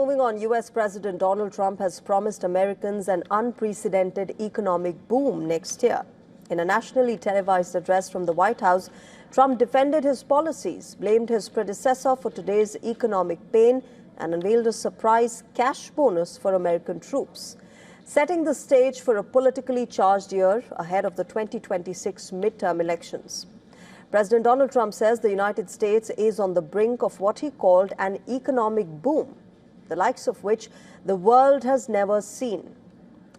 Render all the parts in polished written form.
Moving on, U.S. President Donald Trump has promised Americans an unprecedented economic boom next year. In a nationally televised address from the White House, Trump defended his policies, blamed his predecessor for today's economic pain, and unveiled a surprise cash bonus for American troops, setting the stage for a politically charged year ahead of the 2026 midterm elections. President Donald Trump says the United States is on the brink of what he called an economic boom, the likes of which the world has never seen.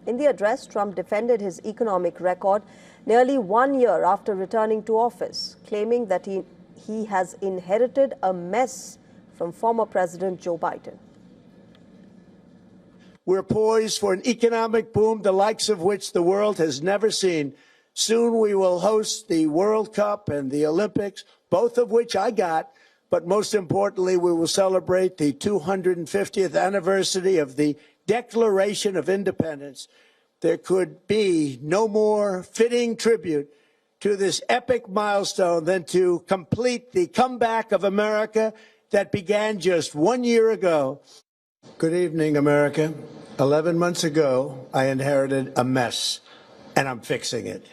In the address, Trump defended his economic record nearly 1 year after returning to office, claiming that he has inherited a mess from former President Joe Biden. We're poised for an economic boom, the likes of which the world has never seen. Soon we will host the World Cup and the Olympics, both of which I got. But most importantly, we will celebrate the 250th anniversary of the Declaration of Independence. There could be no more fitting tribute to this epic milestone than to complete the comeback of America that began just 1 year ago. Good evening, America. 11 months ago, I inherited a mess, and I'm fixing it.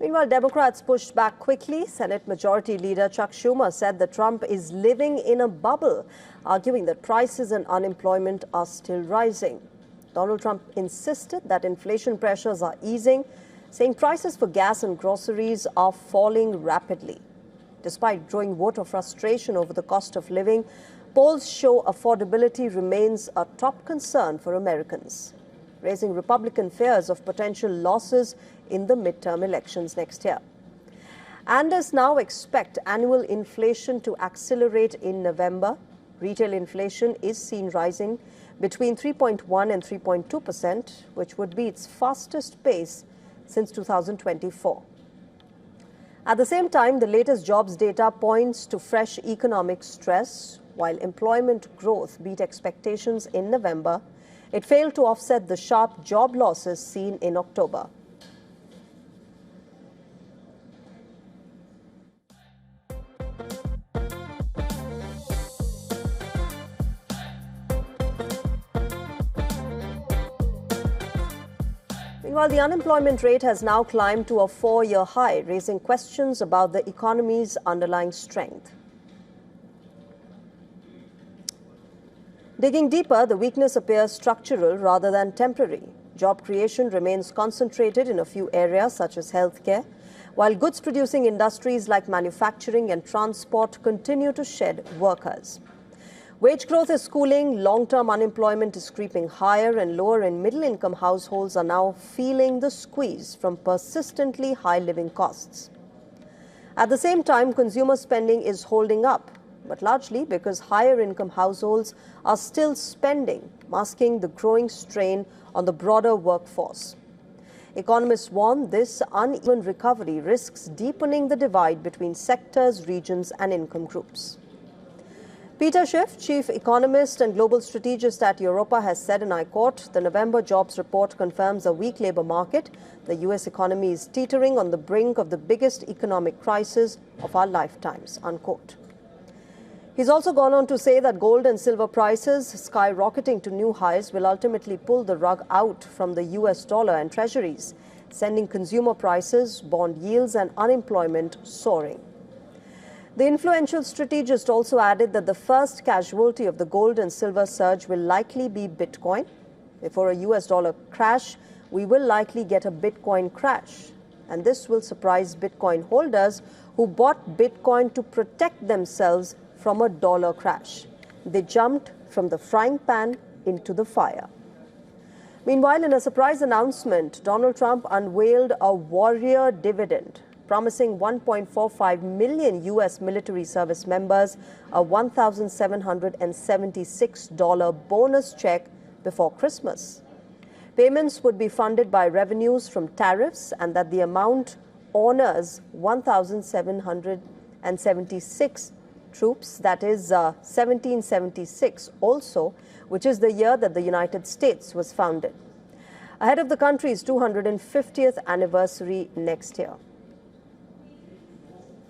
Meanwhile, Democrats pushed back quickly. Senate Majority Leader Chuck Schumer said that Trump is living in a bubble, arguing that prices and unemployment are still rising. Donald Trump insisted that inflation pressures are easing, saying prices for gas and groceries are falling rapidly. Despite growing voter frustration over the cost of living, polls show affordability remains a top concern for Americans, raising Republican fears of potential losses in the midterm elections next year. Analysts now expect annual inflation to accelerate in November. Retail inflation is seen rising between 3.1 and 3.2%, which would be its fastest pace since 2024. At the same time, the latest jobs data points to fresh economic stress. While employment growth beat expectations in November, it failed to offset the sharp job losses seen in October. Meanwhile, the unemployment rate has now climbed to a 4-year high, raising questions about the economy's underlying strength. Digging deeper, the weakness appears structural rather than temporary. Job creation remains concentrated in a few areas such as healthcare, while goods-producing industries like manufacturing and transport continue to shed workers. Wage growth is cooling, long-term unemployment is creeping higher, and lower and middle-income households are now feeling the squeeze from persistently high living costs. At the same time, consumer spending is holding up, but largely because higher-income households are still spending, masking the growing strain on the broader workforce. Economists warn this uneven recovery risks deepening the divide between sectors, regions, and income groups. Peter Schiff, chief economist and global strategist at Europa, has said, and I quote, "The November jobs report confirms a weak labor market. The U.S. economy is teetering on the brink of the biggest economic crisis of our lifetimes," unquote. He's also gone on to say that gold and silver prices skyrocketing to new highs will ultimately pull the rug out from the U.S. dollar and treasuries, sending consumer prices, bond yields, and unemployment soaring. The influential strategist also added that the first casualty of the gold and silver surge will likely be Bitcoin. Before a US dollar crash, we will likely get a Bitcoin crash. And this will surprise Bitcoin holders who bought Bitcoin to protect themselves from a dollar crash. They jumped from the frying pan into the fire. Meanwhile, in a surprise announcement, Donald Trump unveiled a warrior dividend, promising 1.45 million U.S. military service members a $1,776 bonus check before Christmas. Payments would be funded by revenues from tariffs, and that the amount honors 1,776 troops, that is 1776 also, which is the year that the United States was founded, ahead of the country's 250th anniversary next year.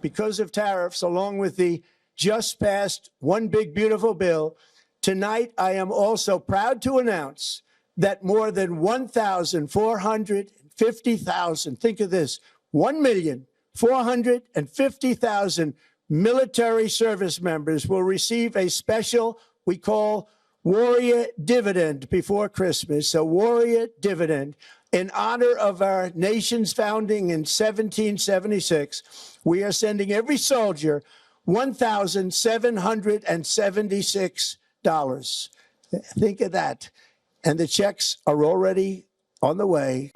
Because of tariffs, along with the just passed One Big Beautiful Bill, Tonight, I am also proud to announce that more than 1,450,000, think of this, 1,450,000 military service members will receive a special, we call Warrior Dividend before Christmas, a Warrior Dividend. In honor of our nation's founding in 1776, we are sending every soldier $1,776. Think of that. And the checks are already on the way.